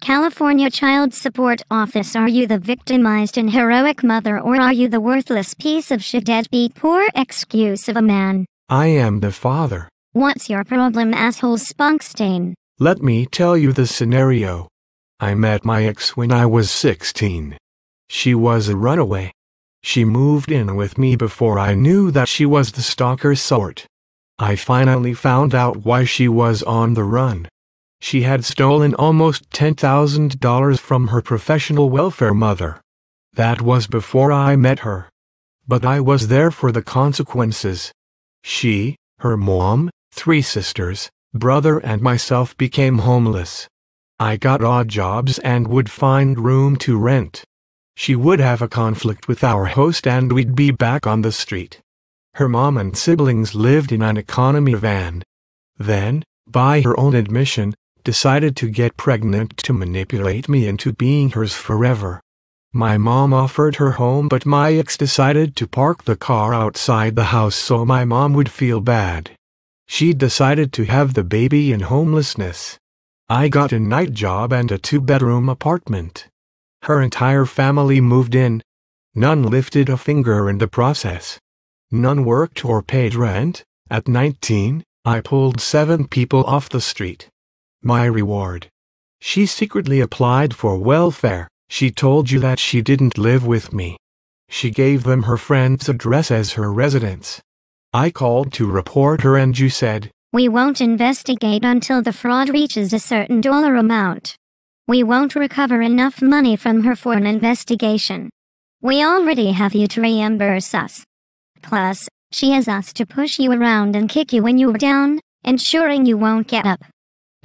California Child Support Office. Are you the victimized and heroic mother, or are you the worthless piece of shit deadbeat poor excuse of a man? I am the father. What's your problem, asshole Spunkstain? Let me tell you the scenario. I met my ex when I was 16. She was a runaway. She moved in with me before I knew that she was the stalker sort. I finally found out why she was on the run. She had stolen almost $10,000 from her professional welfare mother. That was before I met her. But I was there for the consequences. She, her mom, 3 sisters, brother and myself became homeless. I got odd jobs and would find room to rent. She would have a conflict with our host and we'd be back on the street. Her mom and siblings lived in an economy van. Then, by her own admission, decided to get pregnant to manipulate me into being hers forever. My mom offered her home, but my ex decided to park the car outside the house so my mom would feel bad. She decided to have the baby in homelessness. I got a night job and a 2-bedroom apartment. Her entire family moved in. None lifted a finger in the process. None worked or paid rent. At 19, I pulled 7 people off the street. My reward. She secretly applied for welfare. She told you that she didn't live with me. She gave them her friend's address as her residence. I called to report her and you said, "We won't investigate until the fraud reaches a certain dollar amount. We won't recover enough money from her for an investigation. We already have you to reimburse us. Plus, she has us to push you around and kick you when you're down, ensuring you won't get up."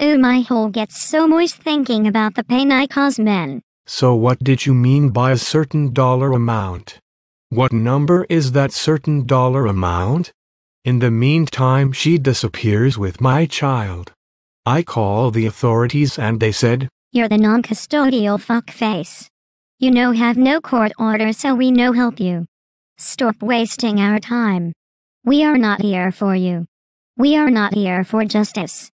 Ooh, my hole gets so moist thinking about the pain I cause men. So what did you mean by a certain dollar amount? What number is that certain dollar amount? In the meantime, she disappears with my child. I call the authorities and they said, "You're the non-custodial fuckface. You know have no court order, so we no help you. Stop wasting our time. We are not here for you. We are not here for justice.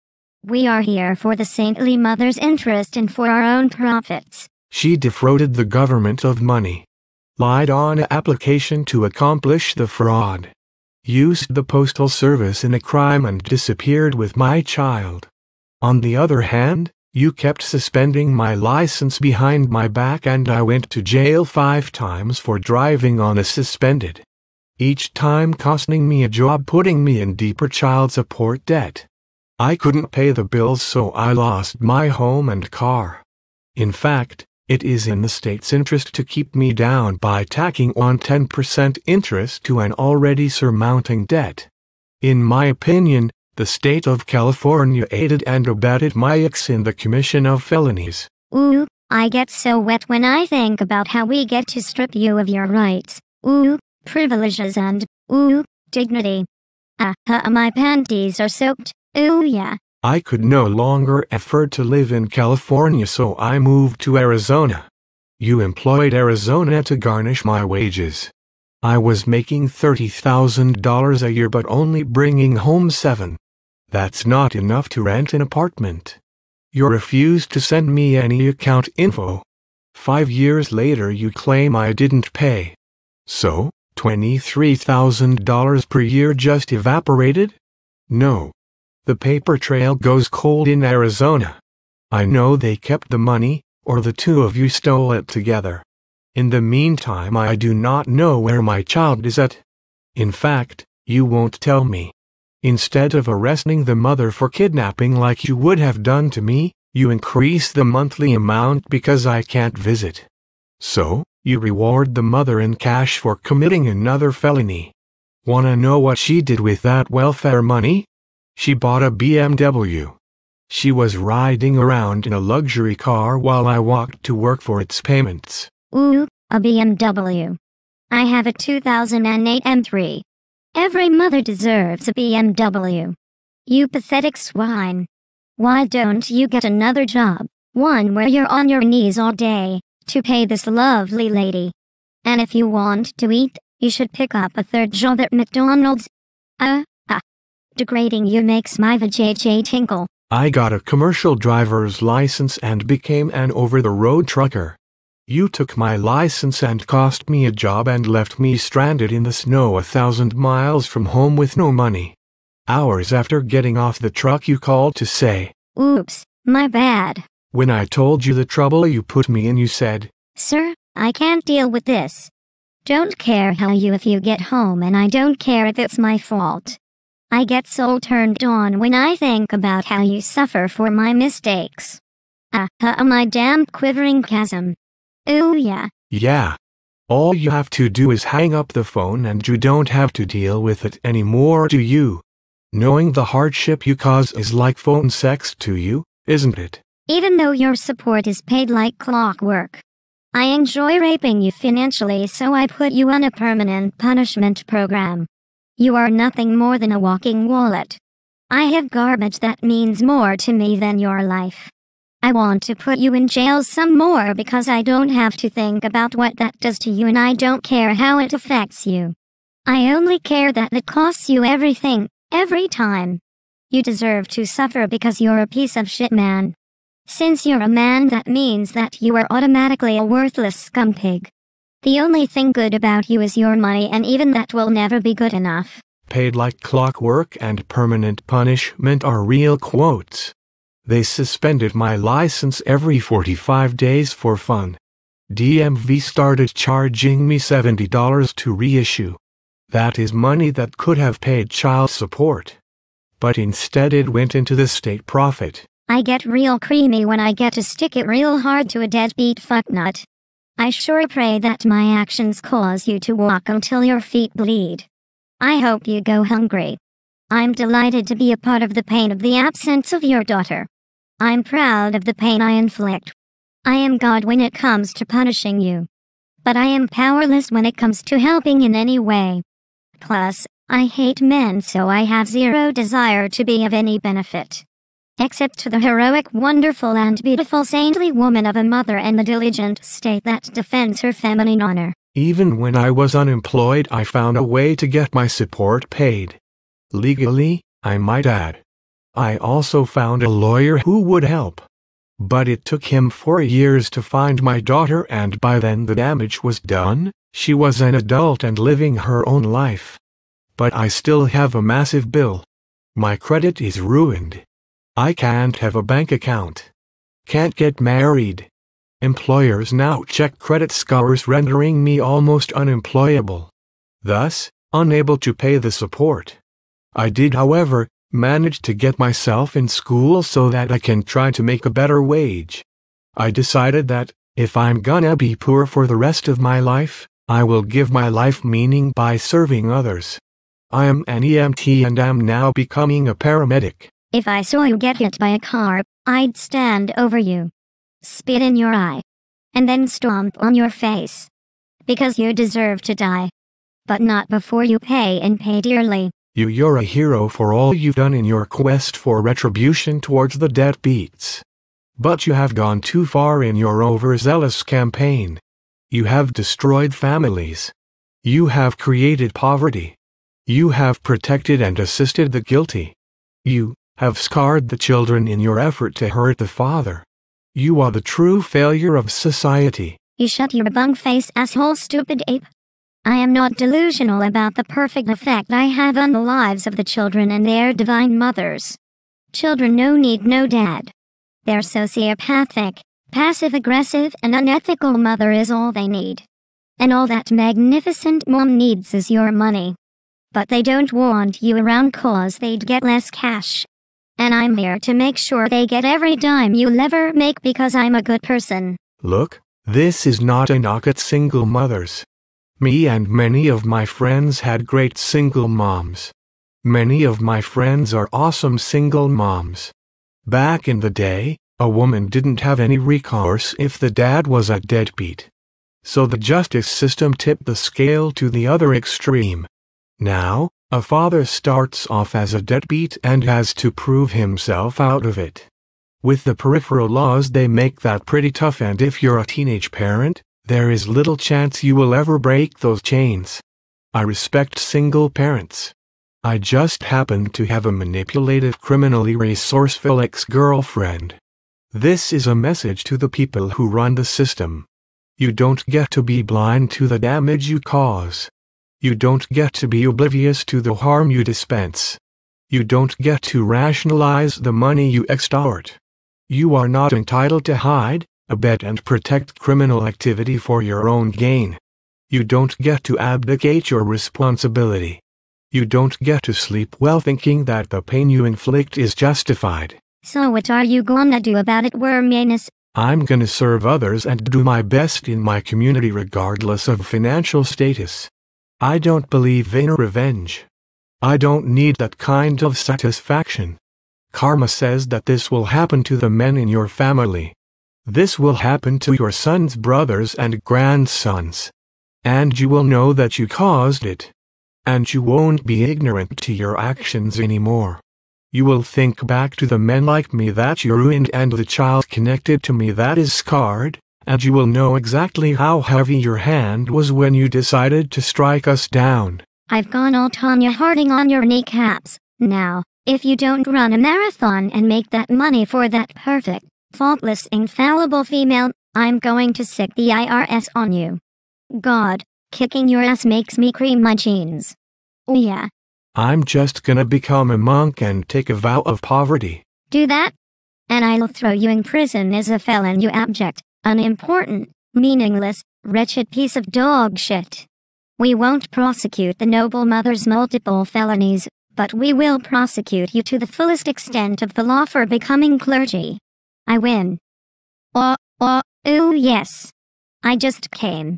We are here for the saintly mother's interest and for our own profits." She defrauded the government of money, lied on an application to accomplish the fraud, used the postal service in a crime and disappeared with my child. On the other hand, you kept suspending my license behind my back and I went to jail 5 times for driving on a suspended. Each time costing me a job, putting me in deeper child support debt. I couldn't pay the bills, so I lost my home and car. In fact, it is in the state's interest to keep me down by tacking on 10% interest to an already surmounting debt. In my opinion, the state of California aided and abetted my ex in the commission of felonies. Ooh, I get so wet when I think about how we get to strip you of your rights. Ooh, privileges and, ooh, dignity. My panties are soaked. Ooh yeah. I could no longer afford to live in California, so I moved to Arizona. You employed Arizona to garnish my wages. I was making $30,000 a year but only bringing home 7. That's not enough to rent an apartment. You refused to send me any account info. 5 years later you claim I didn't pay. So, $23,000 per year just evaporated? No. The paper trail goes cold in Arizona. I know they kept the money, or the 2 of you stole it together. In the meantime, I do not know where my child is at. In fact, you won't tell me. Instead of arresting the mother for kidnapping like you would have done to me, you increase the monthly amount because I can't visit. So, you reward the mother in cash for committing another felony. Wanna know what she did with that welfare money? She bought a BMW. She was riding around in a luxury car while I walked to work for its payments. Ooh, a BMW. I have a 2008 M3. Every mother deserves a BMW. You pathetic swine. Why don't you get another job, one where you're on your knees all day, to pay this lovely lady? And if you want to eat, you should pick up a 3rd job at McDonald's. Degrading you makes my vajayjay tinkle. I got a commercial driver's license and became an over-the-road trucker. You took my license and cost me a job and left me stranded in the snow 1,000 miles from home with no money. Hours after getting off the truck you called to say, "Oops, my bad." When I told you the trouble you put me in, you said, "Sir, I can't deal with this. Don't care how you if you get home, and I don't care if it's my fault. I get so turned on when I think about how you suffer for my mistakes. My damn quivering chasm. Ooh yeah." Yeah. All you have to do is hang up the phone and you don't have to deal with it anymore, do you? Knowing the hardship you cause is like phone sex to you, isn't it? Even though your support is paid like clockwork. I enjoy raping you financially, so I put you on a permanent punishment program. You are nothing more than a walking wallet. I have garbage that means more to me than your life. I want to put you in jail some more because I don't have to think about what that does to you, and I don't care how it affects you. I only care that it costs you everything, every time. You deserve to suffer because you're a piece of shit, man. Since you're a man, that means that you are automatically a worthless scumpig. The only thing good about you is your money, and even that will never be good enough. Paid like clockwork and permanent punishment are real quotes. They suspended my license every 45 days for fun. DMV started charging me $70 to reissue. That is money that could have paid child support. But instead it went into the state profit. I get real creamy when I get to stick it real hard to a deadbeat fucknut. I sure pray that my actions cause you to walk until your feet bleed. I hope you go hungry. I'm delighted to be a part of the pain of the absence of your daughter. I'm proud of the pain I inflict. I am God when it comes to punishing you. But I am powerless when it comes to helping in any way. Plus, I hate men, so I have zero desire to be of any benefit. Except to the heroic, wonderful, and beautiful saintly woman of a mother and the diligent state that defends her feminine honor. Even when I was unemployed, I found a way to get my support paid. Legally, I might add. I also found a lawyer who would help. But it took him 4 years to find my daughter, and by then the damage was done. She was an adult and living her own life. But I still have a massive bill. My credit is ruined. I can't have a bank account. Can't get married. Employers now check credit scores, rendering me almost unemployable. Thus, unable to pay the support. I did, however, manage to get myself in school so that I can try to make a better wage. I decided that, if I'm gonna be poor for the rest of my life, I will give my life meaning by serving others. I am an EMT and am now becoming a paramedic. If I saw you get hit by a car, I'd stand over you, spit in your eye, and then stomp on your face. Because you deserve to die. But not before you pay, and pay dearly. You're a hero for all you've done in your quest for retribution towards the deadbeats. But you have gone too far in your overzealous campaign. You have destroyed families. You have created poverty. You have protected and assisted the guilty. You have scarred the children in your effort to hurt the father. You are the true failure of society. You shut your bung-face, asshole, stupid ape. I am not delusional about the perfect effect I have on the lives of the children and their divine mothers. Children need no dad. Their sociopathic, passive-aggressive, and unethical mother is all they need. And all that magnificent mom needs is your money. But they don't want you around cause they'd get less cash. And I'm here to make sure they get every dime you'll ever make because I'm a good person. Look, this is not a knock at single mothers. Me and many of my friends had great single moms. Many of my friends are awesome single moms. Back in the day, a woman didn't have any recourse if the dad was a deadbeat. So the justice system tipped the scale to the other extreme. Now, a father starts off as a deadbeat and has to prove himself out of it. With the peripheral laws, they make that pretty tough, and if you're a teenage parent, there is little chance you will ever break those chains. I respect single parents. I just happened to have a manipulative, criminally resourceful ex-girlfriend. This is a message to the people who run the system. You don't get to be blind to the damage you cause. You don't get to be oblivious to the harm you dispense. You don't get to rationalize the money you extort. You are not entitled to hide, abet and protect criminal activity for your own gain. You don't get to abdicate your responsibility. You don't get to sleep well thinking that the pain you inflict is justified. So what are you gonna do about it, Wormanus? I'm gonna serve others and do my best in my community regardless of financial status. I don't believe in revenge. I don't need that kind of satisfaction. Karma says that this will happen to the men in your family. This will happen to your sons, brothers, and grandsons. And you will know that you caused it. And you won't be ignorant to your actions anymore. You will think back to the men like me that you ruined and the child connected to me that is scarred, and you will know exactly how heavy your hand was when you decided to strike us down. I've gone all Tanya Harding on your kneecaps. Now, if you don't run a marathon and make that money for that perfect, faultless, infallible female, I'm going to sick the IRS on you. God, kicking your ass makes me cream my jeans. Oh yeah. I'm just gonna become a monk and take a vow of poverty. Do that? And I'll throw you in prison as a felon, you abject, unimportant, meaningless, wretched piece of dog shit. We won't prosecute the noble mother's multiple felonies, but we will prosecute you to the fullest extent of the law for becoming clergy. I win. Oh yes. I just came.